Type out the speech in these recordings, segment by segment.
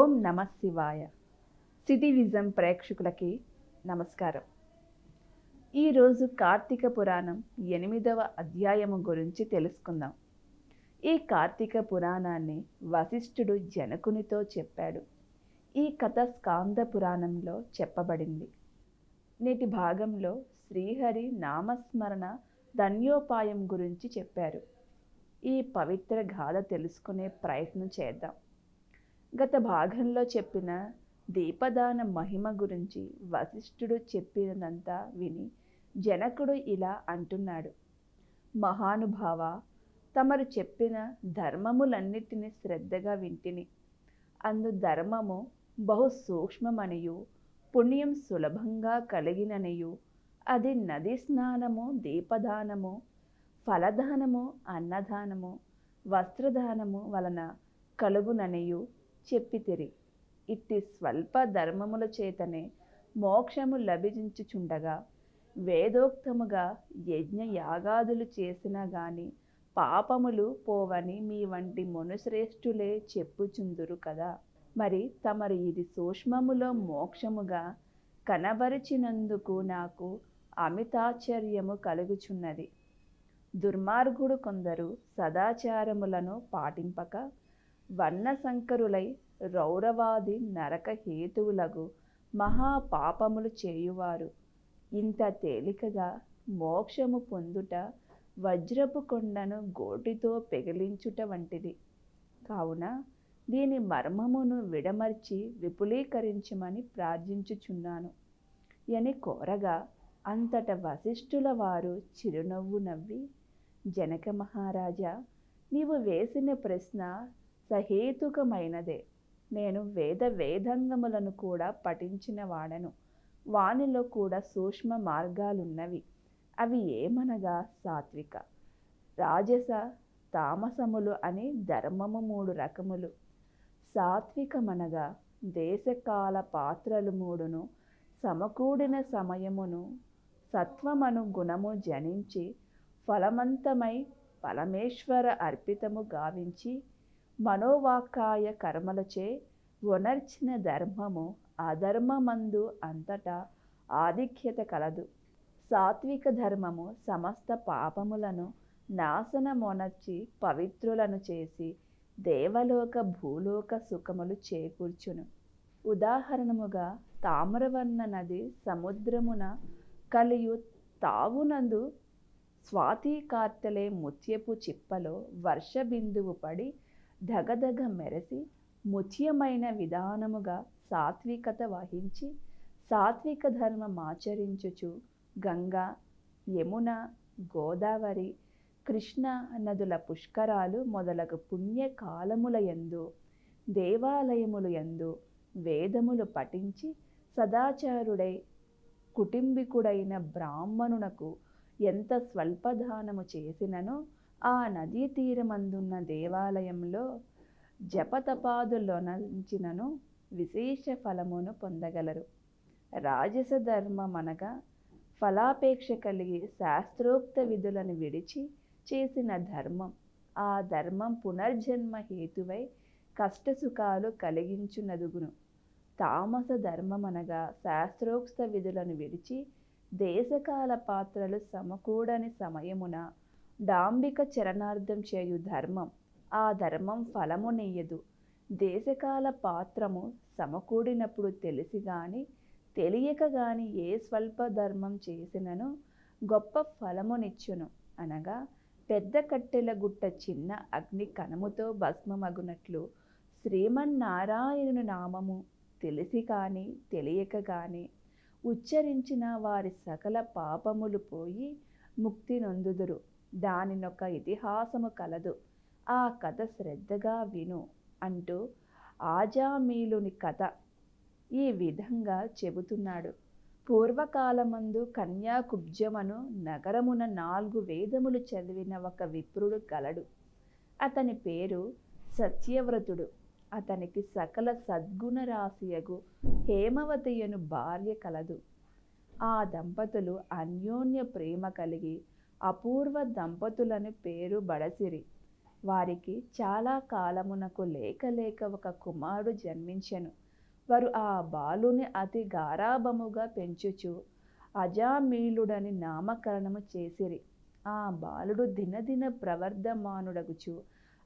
ఓం నమ శివాయ. City vision ప్రేక్షకులకి నమస్కారం. ఈరోజు కార్తీక పురాణం 8వ అధ్యాయము గురించి తెలుసుకుందాం. ఈ కార్తీక పురాణాన్ని వశిష్ఠుడు జనకునితో చెప్పాడు. ఈ కథ స్కాంద పురాణంలో చెప్పబడింది. నేటి భాగంలో శ్రీహరి నామస్మరణ ధన్యోపాయం గురించి చెప్పారు. ఈ పవిత్ర గాథ తెలుసుకునే ప్రయత్నం చేద్దాం. గత భాగంలో చెప్పిన దీపదాన మహిమ గురించి వశిష్ఠుడు చెప్పినదంతా విని జనకుడు ఇలా అంటున్నాడు. మహానుభావ, తమరు చెప్పిన ధర్మములన్నిటినీ శ్రద్ధగా వింటిని. అందు ధర్మము బహు సూక్ష్మమనియు పుణ్యం సులభంగా కలిగిననియు అది నది స్నానము, దీపదానము, ఫలదానము, అన్నదానము, వస్త్రదానము వలన కలుగుననియు చెప్పితిరి. ఇట్టి స్వల్ప ధర్మముల చేతనే మోక్షము లభించుచుండగా వేదోక్తముగా యజ్ఞ యాగాదులు చేసినా గాని పాపములు పోవని మీ వంటి మునుశ్రేష్ఠులే చెప్పుచుందురు కదా. మరి తమరు ఇది సూక్ష్మములో మోక్షముగా కనబరిచినందుకు నాకు అమితాశ్చర్యము కలుగుచున్నది. దుర్మార్గుడు కొందరు సదాచారములను పాటింపక వర్ణశంకరులై రౌరవాది నరక హేతువులగు మహాపాపములు చేయువారు ఇంత తేలికగా మోక్షము పొందుట వజ్రపు కొండను గోటితో పెగిలించుట వంటిది. కావున దీని మర్మమును విడమర్చి విపులీకరించమని ప్రార్థించుచున్నాను అని కోరగా అంతట వశిష్ఠుల వారు చిరునవ్వు నవ్వి, జనక మహారాజా, నీవు వేసిన ప్రశ్న సహేతుకమైనదే. నేను వేదంగములను కూడా పఠించిన వాడను. వానిలో కూడా సూక్ష్మ మార్గాలున్నవి. అవి ఏమనగా సాత్విక, రాజస, తామసములు అని ధర్మము 3 రకములు. సాత్వికమనగా దేశకాల పాత్రలు 3ను సమకూడిన సమయమును సత్వమను గుణము జనించి ఫలమంతమై పరమేశ్వర అర్పితము గావించి మనోవాకాయ కర్మలచే వనర్చిన ధర్మము అధర్మమందు అంతటా ఆధిక్యత కలదు. సాత్విక ధర్మము సమస్త పాపములను నాశనమొనర్చి పవిత్రులను చేసి దేవలోక భూలోక సుఖములు చేకూర్చును. ఉదాహరణముగా తామ్రవర్ణ నది సముద్రమున కలియు తావునందు స్వాతి కార్తెలే ముత్యపు చిప్పలో వర్ష బిందువు పడి ధగధగ మెరసి ముత్యమైన విధానముగా సాత్వికత వహించి సాత్విక ధర్మమాచరించుచు గంగా, యమున, గోదావరి, కృష్ణ నదుల పుష్కరాలు మొదలగు పుణ్యకాలములయందు దేవాలయములు యందు వేదములు పఠించి సదాచారుడై కుటుంబికుడైన బ్రాహ్మణునకు ఎంత స్వల్పదానము చేసిననో ఆ నదీ తీరమందున్న దేవాలయంలో జపతపాదులొనంచినను విశేష ఫలమును పొందగలరు. రాజస ధర్మమనగా ఫలాపేక్ష కలిగి శాస్త్రోక్త విధులను విడిచి చేసిన ధర్మం. ఆ ధర్మం పునర్జన్మ హేతువై కష్టసుఖాలు కలిగించునదుగును. తామస ధర్మమనగా శాస్త్రోక్త విధులను విడిచి దేశకాల పాత్రలు సమకూడని సమయమున డాంబిక చరణార్థం చేయు ధర్మం. ఆ ధర్మం ఫలమునియ్యదు. దేశకాల పాత్రము సమకూడినప్పుడు తెలిసి గాని తెలియక గాని ఏ స్వల్ప ధర్మం చేసినను గొప్ప ఫలమునిచ్చును. అనగా పెద్ద కట్టెల గుట్ట చిన్న అగ్ని కణముతో భస్మమగునట్లు శ్రీమన్నారాయణుని నామము తెలిసి కాని తెలియక గాని ఉచ్చరించిన వారి సకల పాపములు పోయి ముక్తి నొందుదురు. దానినొక ఇతిహాసము కలదు. ఆ కథ శ్రద్ధగా విను అంటూ ఆజామీలుని కథ ఈ విధంగా చెబుతున్నాడు. పూర్వకాలమందు కన్యాకుబ్జమను నగరమున 4 వేదములు చదివిన ఒక విప్రుడు కలడు. అతని పేరు సత్యవ్రతుడు. అతనికి సకల సద్గుణ రాశియగు హేమవతియను భార్య కలదు. ఆ దంపతులు అన్యోన్య ప్రేమ కలిగి అపూర్వ దంపతులని పేరు బడసిరి. వారికి చాలా కాలమునకు లేక లేక ఒక కుమారుడు జన్మించెను. వారు ఆ బాలుని అతి గారాబముగా పెంచుచు అజామీలుడని నామకరణము చేసిరి. ఆ బాలుడు దినదిన ప్రవర్ధమానుడగుచు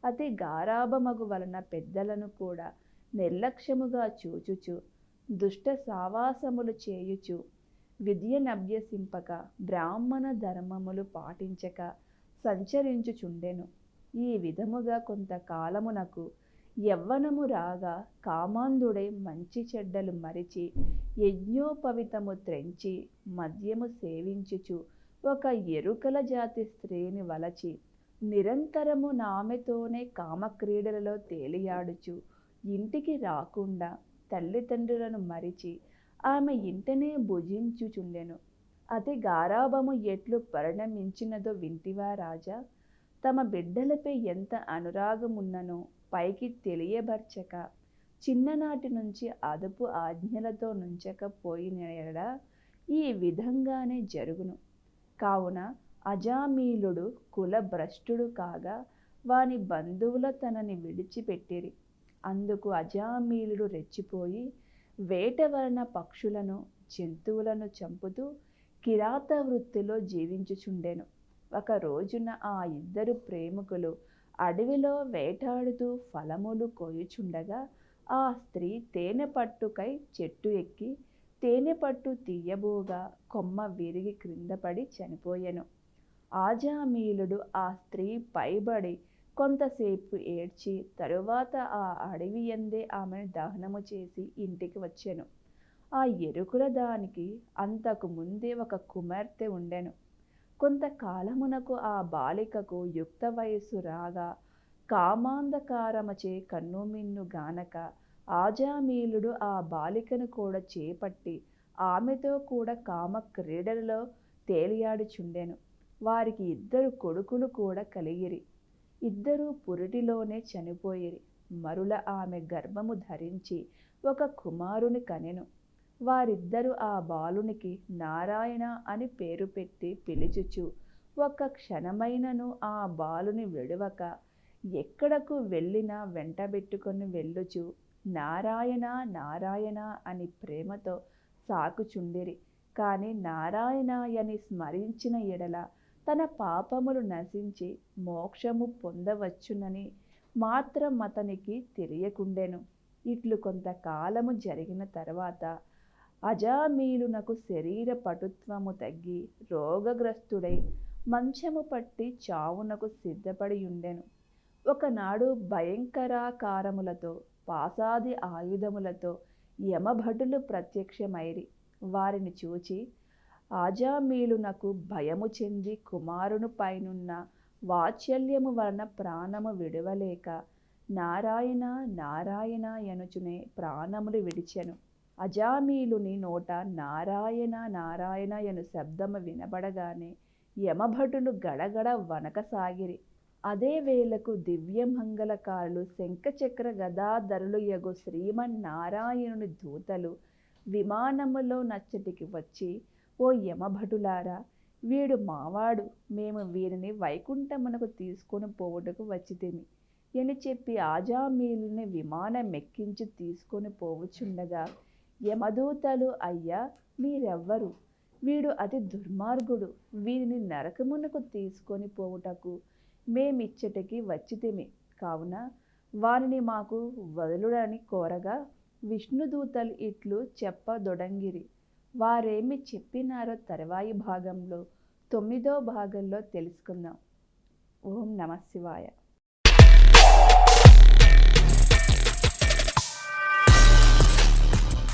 అతి గారాబమగు వలన పెద్దలను కూడా నిర్లక్ష్యముగా చూచుచు దుష్ట సావాసములు చేయుచు విద్యనభ్యసింపక బ్రాహ్మణ ధర్మములు పాటించక సంచరించుచుండెను. ఈ విధముగా కొంతకాలమునకు యవ్వనము రాగా కామాంధుడై మంచి చెడ్డలు మరిచి యజ్ఞోపవితము త్రెంచి మద్యము సేవించుచు ఒక ఎరుకల జాతి స్త్రీని వలచి నిరంతరము నామెతోనే కామక్రీడలలో తేలియాడుచు ఇంటికి రాకుండా తల్లిదండ్రులను మరిచి ఆమె ఇంటనే భుజించుచుండెను. అతి గారాబము ఎట్లు పరిణమించినదో వింటివా రాజా? తమ బిడ్డలపై ఎంత అనురాగమున్ననో పైకి తెలియబర్చక చిన్ననాటి నుంచి అదుపు ఆజ్ఞలతో నుంచకపోయిన ఎడల ఈ విధంగానే జరుగును. కావున అజామీలుడు కులభ్రష్టుడు కాగా వాని బంధువుల తనని విడిచిపెట్టిరి. అందుకు అజామీలుడు రెచ్చిపోయి వేట వలన పక్షులను జంతువులను చంపుతూ కిరాత వృత్తిలో జీవించుచుండెను. ఒక రోజున ఆ ఇద్దరు ప్రేమికులు అడవిలో వేటాడుతూ ఫలములు కోయుచుండగా ఆ స్త్రీ తేనె పట్టుకై చెట్టు ఎక్కి తేనె పట్టు తీయబోగా కొమ్మ విరిగి క్రిందపడి చనిపోయెను. ఆజామీలుడు ఆ స్త్రీ పైబడి కొంతసేపు ఏడ్చి తరువాత ఆ అడవి యందే ఆమెను దహనము చేసి ఇంటికి వచ్చెను. ఆ ఎరుకుల దానికి అంతకు ముందే ఒక కుమార్తె ఉండెను. కొంతకాలమునకు ఆ బాలికకు యుక్త వయస్సు రాగా కామాంధకారముచే కన్నుమిన్ను గానక ఆజామీలుడు ఆ బాలికను కూడా చేపట్టి ఆమెతో కూడా కామ క్రీడలలో తేలియాడుచుండెను. వారికి ఇద్దరు కొడుకులు కూడా కలిగిరి. ఇద్దరూ పురిటిలోనే చనిపోయిరి. మరుల ఆమె గర్భము ధరించి ఒక కుమారుని కనెను. వారిద్దరూ ఆ బాలునికి నారాయణ అని పేరు పెట్టి పిలుచుచు ఒక్క క్షణమైనను ఆ బాలుని విడువక ఎక్కడకు వెళ్ళినా వెంటబెట్టుకొని వెళ్ళుచు నారాయణ నారాయణ అని ప్రేమతో సాకుచుండిరి. కాని నారాయణాయని స్మరించిన ఎడల తన పాపములు నశించి మోక్షము పొందవచ్చునని మాత్రం అతనికి తెలియకుండెను. ఇట్లు కొంతకాలము జరిగిన తర్వాత అజామీలునకు శరీర పటుత్వము తగ్గి రోగగ్రస్తుడై మంచము పట్టి చావునకు సిద్ధపడి ఉండెను. ఒకనాడు భయంకరాకారములతో పాసాది ఆయుధములతో యమభటులు ప్రత్యక్షమైరి. వారిని చూచి ఆజామీలునకు భయము చెంది కుమారుని పైనున్న వాత్సల్యము వలన ప్రాణము విడవలేక నారాయణ నారాయణ ఎనుచునే ప్రాణములు విడిచెను. అజామీలుని నోట నారాయణ నారాయణ ఎను శబ్దము వినబడగానే యమభటులు గడగడ వనకసాగిరి. అదే వేళకు దివ్యమంగళకారులు శంఖచక్ర గదాధరులు యగు శ్రీమన్నారాయణుని దూతలు విమానములో నచ్చటికి వచ్చి, ఓ యమభటులారా, వీడు మావాడు, మేము వీరిని వైకుంఠమునకు తీసుకొని పోవుటకు వచ్చితిమి అని చెప్పి ఆజామీలుని విమానమెక్కించి తీసుకొని పోవుచుండగా యమదూతలు, అయ్యా మీరెవ్వరు? వీడు అతి దుర్మార్గుడు, వీరిని నరకమునకు తీసుకొని పోవుటకు మేమిచ్చటికి వచ్చితిమి, కావున వారిని మాకు వదులుడని కోరగా విష్ణుదూతలు ఇట్లు చెప్పదొడంగిరి. వారేమి చెప్పినారో తర్వాయి భాగంలో 9వ భాగంలో తెలుసుకుందాం. ఓం నమః శివాయ.